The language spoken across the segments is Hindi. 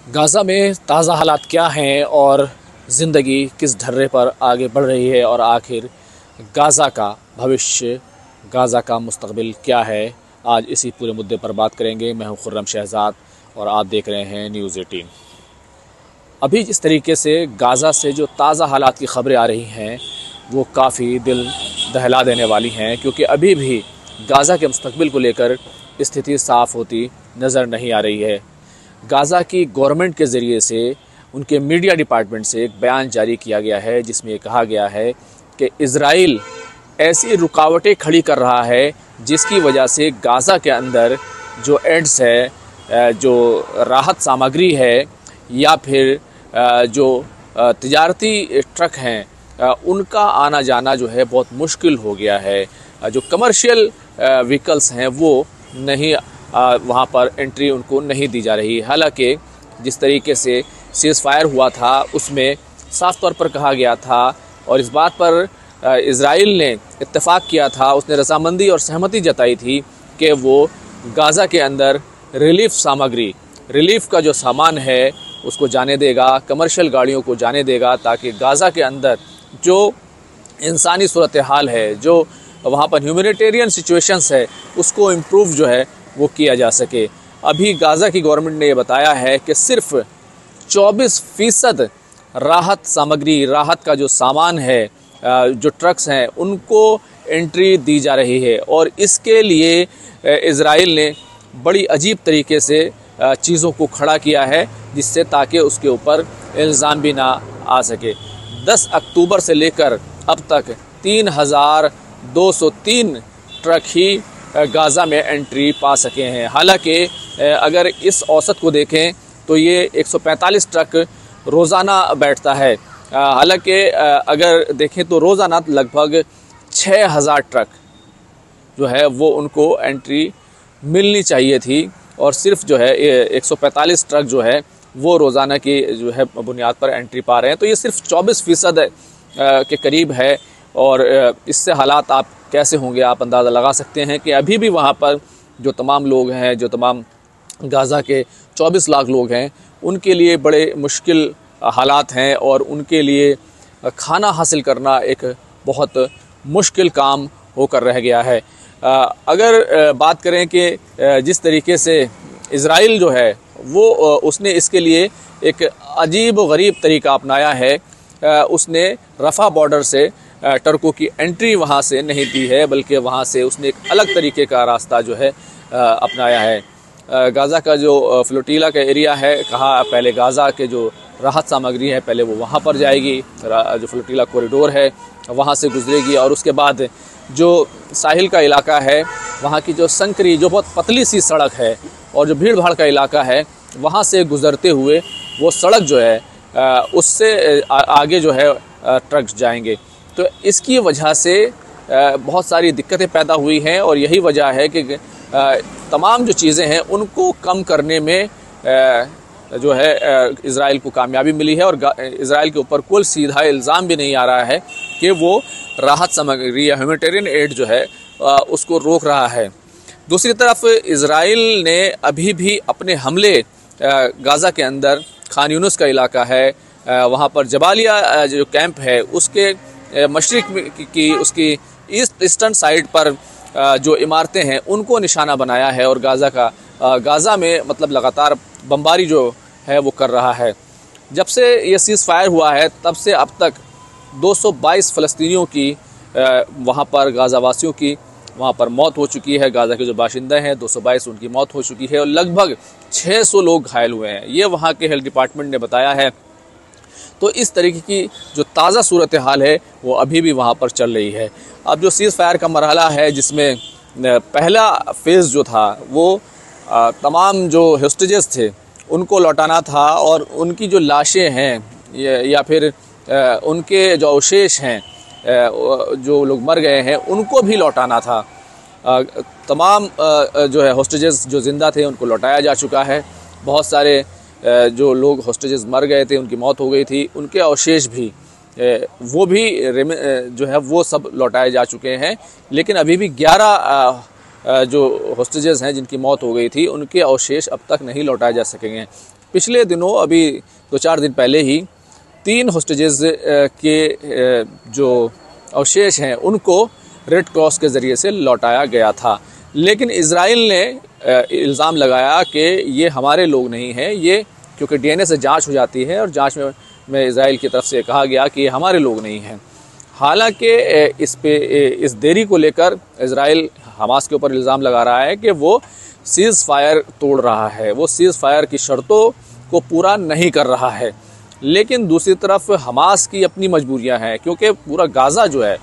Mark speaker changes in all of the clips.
Speaker 1: गाज़ा में ताज़ा हालात क्या हैं और ज़िंदगी किस ढर्रे पर आगे बढ़ रही है और आखिर गाज़ा का भविष्य, गाज़ा का मुस्तक़बिल क्या है, आज इसी पूरे मुद्दे पर बात करेंगे। मैं हूं खुर्रम शहज़ाद और आप देख रहे हैं न्यूज़ 18। अभी जिस तरीके से गाज़ा से जो ताज़ा हालात की ख़बरें आ रही हैं वो काफ़ी दिल दहला देने वाली हैं, क्योंकि अभी भी गाज़ा के मुस्तक़बिल को लेकर स्थिति साफ़ होती नज़र नहीं आ रही है। गाज़ा की गवर्नमेंट के ज़रिए से उनके मीडिया डिपार्टमेंट से एक बयान जारी किया गया है जिसमें ये कहा गया है कि इज़राइल ऐसी रुकावटें खड़ी कर रहा है जिसकी वजह से गाज़ा के अंदर जो एड्स है, जो राहत सामग्री है या फिर जो तिजारती ट्रक हैं उनका आना जाना जो है बहुत मुश्किल हो गया है। जो कमर्शियल व्हीकल्स हैं वो नहीं वहाँ पर एंट्री उनको नहीं दी जा रही। हालांकि जिस तरीके से सीज़ फायर हुआ था उसमें साफ तौर पर कहा गया था और इस बात पर इज़राइल ने इत्तेफाक किया था, उसने रजामंदी और सहमति जताई थी कि वो गाज़ा के अंदर रिलीफ सामग्री, रिलीफ का जो सामान है उसको जाने देगा, कमर्शियल गाड़ियों को जाने देगा, ताकि गाज़ा के अंदर जो इंसानी सूरत हाल है, जो वहाँ पर ह्यूमैनिटेरियन सिचुएशंस है, उसको इम्प्रूव जो है वो किया जा सके। अभी गाज़ा की गवर्नमेंट ने ये बताया है कि सिर्फ 24% राहत सामग्री, राहत का जो सामान है, जो ट्रक्स हैं उनको एंट्री दी जा रही है और इसके लिए इज़राइल ने बड़ी अजीब तरीके से चीज़ों को खड़ा किया है जिससे ताकि उसके ऊपर इल्ज़ाम भी ना आ सके। 10 अक्टूबर से लेकर अब तक 3203 ट्रक ही गाज़ा में एंट्री पा सके हैं। हालांकि अगर इस औसत को देखें तो ये 145 ट्रक रोज़ाना बैठता है। हालांकि अगर देखें तो रोज़ाना लगभग 6000 ट्रक जो है वो उनको एंट्री मिलनी चाहिए थी और सिर्फ जो है 145 ट्रक जो है वो रोज़ाना की जो है बुनियाद पर एंट्री पा रहे हैं। तो ये सिर्फ 24% के करीब है और इससे हालात आप कैसे होंगे आप अंदाज़ा लगा सकते हैं कि अभी भी वहाँ पर जो तमाम लोग हैं, जो तमाम गाज़ा के 24 लाख लोग हैं, उनके लिए बड़े मुश्किल हालात हैं और उनके लिए खाना हासिल करना एक बहुत मुश्किल काम होकर रह गया है। अगर बात करें कि जिस तरीके से इज़राइल जो है वो उसने इसके लिए एक अजीब व गरीब तरीका अपनाया है। उसने रफ़ा बॉर्डर से टर्कों की एंट्री वहाँ से नहीं दी है, बल्कि वहाँ से उसने एक अलग तरीके का रास्ता जो है अपनाया है। गाज़ा का जो फ्लोटीला का एरिया है, कहा पहले गाज़ा के जो राहत सामग्री है पहले वो वहाँ पर जाएगी, जो फ्लोटीला कॉरिडोर है वहाँ से गुजरेगी और उसके बाद जो साहिल का इलाका है वहाँ की जो संकरी, जो बहुत पतली सी सड़क है और जो भीड़ भाड़ का इलाका है वहाँ से गुज़रते हुए वो सड़क जो है उससे आगे जो है ट्रक जाएंगे। तो इसकी वजह से बहुत सारी दिक्कतें पैदा हुई हैं और यही वजह है कि तमाम जो चीज़ें हैं उनको कम करने में जो है इज़राइल को कामयाबी मिली है और इज़राइल के ऊपर कोई सीधा इल्ज़ाम भी नहीं आ रहा है कि वो राहत सामग्री या ह्यूमैनिटेरियन एड जो है उसको रोक रहा है। दूसरी तरफ इज़राइल ने अभी भी अपने हमले गाज़ा के अंदर, खान यूनुस का इलाका है, वहाँ पर जबालिया जो कैंप है उसके मशरिक की उसकी ईस्टर्न साइड पर जो इमारतें हैं उनको निशाना बनाया है और गाज़ा में मतलब लगातार बमबारी जो है वो कर रहा है। जब से ये सीज़ फायर हुआ है तब से अब तक 222 फ़लस्तीनियों की वहाँ पर गाज़ा वासियों की वहाँ पर मौत हो चुकी है। गाज़ा के जो बाशिंदे हैं 222 उनकी मौत हो चुकी है और लगभग 600 लोग घायल हुए हैं, ये वहाँ के हेल्थ डिपार्टमेंट ने बताया है। तो इस तरीके की जो ताज़ा सूरत हाल है वो अभी भी वहाँ पर चल रही है। अब जो सीज़ फायर का मरहला है जिसमें पहला फेज़ जो था वो तमाम जो होस्टेजेस थे उनको लौटाना था और उनकी जो लाशें हैं या फिर उनके जो अवशेष हैं, जो लोग मर गए हैं उनको भी लौटाना था। तमाम जो है होस्टेजेस जो ज़िंदा थे उनको लौटाया जा चुका है। बहुत सारे जो लोग होस्टेजेस मर गए थे, उनकी मौत हो गई थी, उनके अवशेष भी वो भी जो है वो सब लौटाए जा चुके हैं। लेकिन अभी भी 11 जो होस्टेजेस हैं जिनकी मौत हो गई थी उनके अवशेष अब तक नहीं लौटाए जा सकेंगे। पिछले दिनों अभी 2-4 दिन पहले ही 3 होस्टेजेस के जो अवशेष हैं उनको रेड क्रॉस के ज़रिए से लौटाया गया था। लेकिन इजराइल ने इल्ज़ाम लगाया कि ये हमारे लोग नहीं हैं, ये क्योंकि डीएनए से जांच हो जाती है और जांच में इजराइल की तरफ से कहा गया कि ये हमारे लोग नहीं हैं। हालांकि इस देरी को लेकर इजराइल हमास के ऊपर इल्ज़ाम लगा रहा है कि वो सीज़ फायर तोड़ रहा है, वो सीज़ फायर की शर्तों को पूरा नहीं कर रहा है। लेकिन दूसरी तरफ हमास की अपनी मजबूरियां हैं, क्योंकि पूरा गाज़ा जो है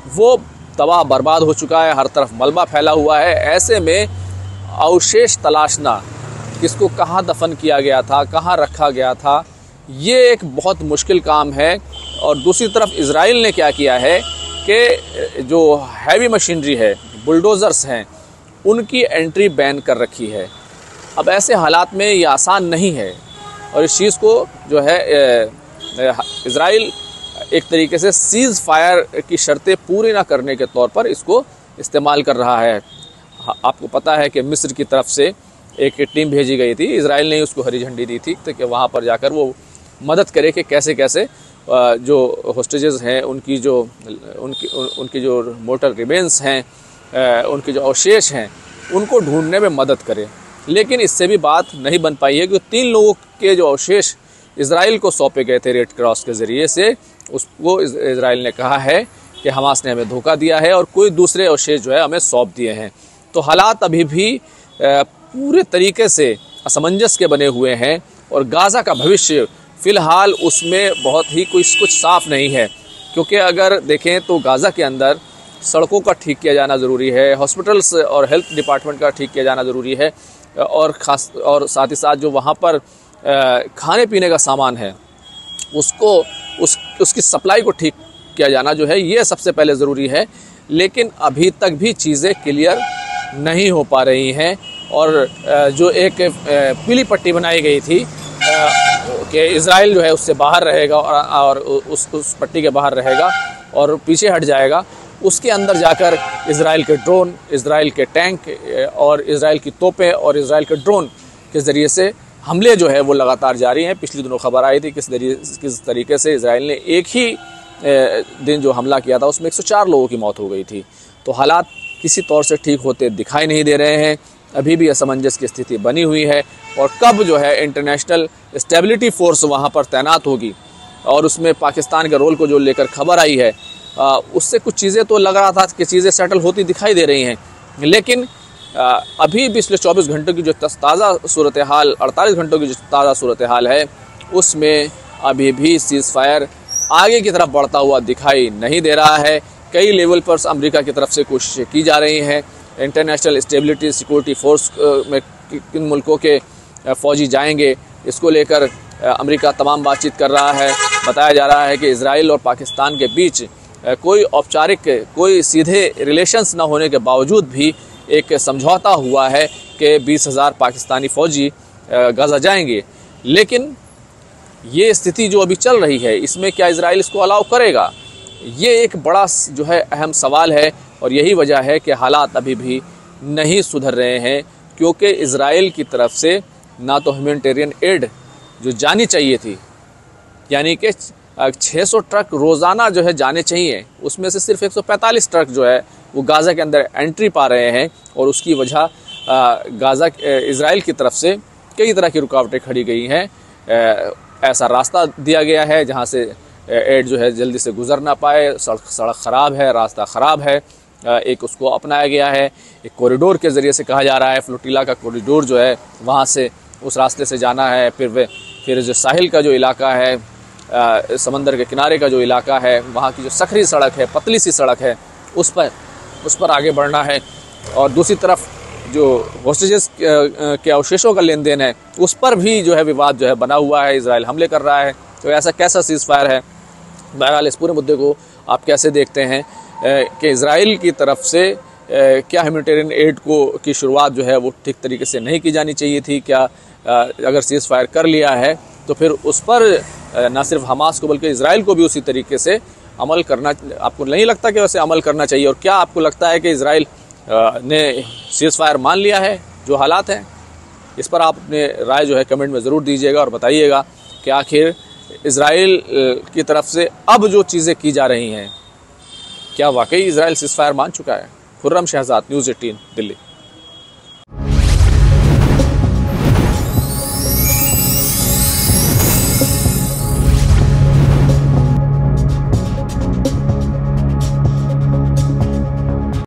Speaker 1: वो तबाह बर्बाद हो चुका है, हर तरफ मलबा फैला हुआ है। ऐसे में अवशेष तलाशना, किसको कहाँ दफन किया गया था, कहाँ रखा गया था, ये एक बहुत मुश्किल काम है। और दूसरी तरफ इजराइल ने क्या किया है कि जो हैवी मशीनरी है, बुलडोज़र्स हैं, उनकी एंट्री बैन कर रखी है। अब ऐसे हालात में ये आसान नहीं है और इस चीज़ को जो है इजराइल एक तरीके से सीज़ फायर की शर्तें पूरी ना करने के तौर पर इसको इस्तेमाल कर रहा है। आपको पता है कि मिस्र की तरफ से एक टीम भेजी गई थी, इजराइल ने उसको हरी झंडी दी थी कि वहाँ पर जाकर वो मदद करे कि कैसे कैसे जो होस्टेजेस हैं उनकी जो मोर्टल रिमेन्स हैं, उनके जो अवशेष हैं, उनको ढूंढने में मदद करे। लेकिन इससे भी बात नहीं बन पाई है कि 3 लोगों के जो अवशेष इजराइल को सौंपे गए थे रेड क्रॉस के ज़रिए से, उसको इजराइल ने कहा है कि हमास ने हमें धोखा दिया है और कोई दूसरे अवशेष जो है हमें सौंप दिए हैं। तो हालात अभी भी पूरे तरीके से असमंजस के बने हुए हैं और गाज़ा का भविष्य फ़िलहाल उसमें बहुत ही कुछ साफ नहीं है। क्योंकि अगर देखें तो गाज़ा के अंदर सड़कों का ठीक किया जाना ज़रूरी है, हॉस्पिटल्स और हेल्थ डिपार्टमेंट का ठीक किया जाना ज़रूरी है, और साथ ही साथ जो वहाँ पर खाने पीने का सामान है उसकी सप्लाई को ठीक किया जाना जो है, ये सबसे पहले ज़रूरी है। लेकिन अभी तक भी चीज़ें क्लियर नहीं हो पा रही हैं और जो एक पीली पट्टी बनाई गई थी कि इजराइल जो है उससे बाहर रहेगा और उस पट्टी के बाहर रहेगा और पीछे हट जाएगा, उसके अंदर जाकर इजराइल के ड्रोन, इजराइल के टैंक और इजराइल की तोपें और इजराइल के ड्रोन के ज़रिए से हमले जो है वो लगातार जारी हैं। पिछले दिनों खबर आई थी किस तरीके से इजराइल ने एक ही दिन जो हमला किया था उसमें 104 लोगों की मौत हो गई थी। तो हालात किसी तौर से ठीक होते दिखाई नहीं दे रहे हैं, अभी भी असमंजस की स्थिति बनी हुई है। और कब जो है इंटरनेशनल स्टेबिलिटी फोर्स वहाँ पर तैनात होगी और उसमें पाकिस्तान के रोल को जो लेकर खबर आई है, उससे कुछ चीज़ें तो लग रहा था कि चीज़ें सेटल होती दिखाई दे रही हैं। लेकिन अभी पिछले 24 घंटों की जो ताज़ा सूरत हाल, 48 घंटों की जो ताज़ा सूरत हाल है, उसमें अभी भी सीज़ फायर आगे की तरफ बढ़ता हुआ दिखाई नहीं दे रहा है। कई लेवल पर अमेरिका की तरफ से कोशिशें की जा रही हैं। इंटरनेशनल स्टेबिलिटी सिक्योरिटी फोर्स में किन मुल्कों के फ़ौजी जाएंगे, इसको लेकर अमेरिका तमाम बातचीत कर रहा है। बताया जा रहा है कि इजराइल और पाकिस्तान के बीच कोई औपचारिक, कोई सीधे रिलेशंस न होने के बावजूद भी एक समझौता हुआ है कि 20,000 पाकिस्तानी फ़ौजी गाज़ा जाएंगे। लेकिन ये स्थिति जो अभी चल रही है, इसमें क्या इजराइल इसको अलाउ करेगा? ये एक बड़ा जो है अहम सवाल है और यही वजह है कि हालात अभी भी नहीं सुधर रहे हैं, क्योंकि इजराइल की तरफ से ना तो ह्यूमैनिटेरियन एड जो जानी चाहिए थी, यानी कि 600 ट्रक रोज़ाना जो है जाने चाहिए, उसमें से सिर्फ 145 ट्रक जो है वो गाज़ा के अंदर एंट्री पा रहे हैं। और उसकी वजह गाज़ा इजराइल की तरफ से कई तरह की रुकावटें खड़ी गई हैं। ऐसा रास्ता दिया गया है जहाँ से एड जो है जल्दी से गुजर ना पाए, सड़क ख़राब है, रास्ता ख़राब है। एक उसको अपनाया गया है, एक कॉरिडोर के ज़रिए से कहा जा रहा है, फ्लोटिला का कॉरिडोर जो है वहाँ से उस रास्ते से जाना है। फिर जो साहिल का जो इलाका है, समंदर के किनारे का जो इलाका है, वहाँ की जो सखरी सड़क है, पतली सी सड़क है, उस पर आगे बढ़ना है। और दूसरी तरफ जो होस्टेजेस के अवशेषों का लेन देन है, उस पर भी जो है विवाद जो है बना हुआ है, इजराइल हमले कर रहा है। तो ऐसा कैसा सीज़ फायर है? बहरहाल इस पूरे मुद्दे को आप कैसे देखते हैं कि इजराइल की तरफ से क्या ह्यूमैनिटेरियन एड की शुरुआत जो है वो ठीक तरीके से नहीं की जानी चाहिए थी? क्या अगर सीज़ फायर कर लिया है तो फिर उस पर न सिर्फ हमास को बल्कि इजराइल को भी उसी तरीके से अमल करना, आपको नहीं लगता कि वैसे अमल करना चाहिए? और क्या आपको लगता है कि इजराइल ने सीज़ फायर मान लिया है जो हालात हैं? इस पर आप अपने राय जो है कमेंट में ज़रूर दीजिएगा और बताइएगा कि आखिर इज़राइल की तरफ से अब जो चीज़ें की जा रही हैं, क्या वाकई इज़राइल सीज़फायर मान चुका है। खुर्रम शहजाद, न्यूज़ 18 दिल्ली।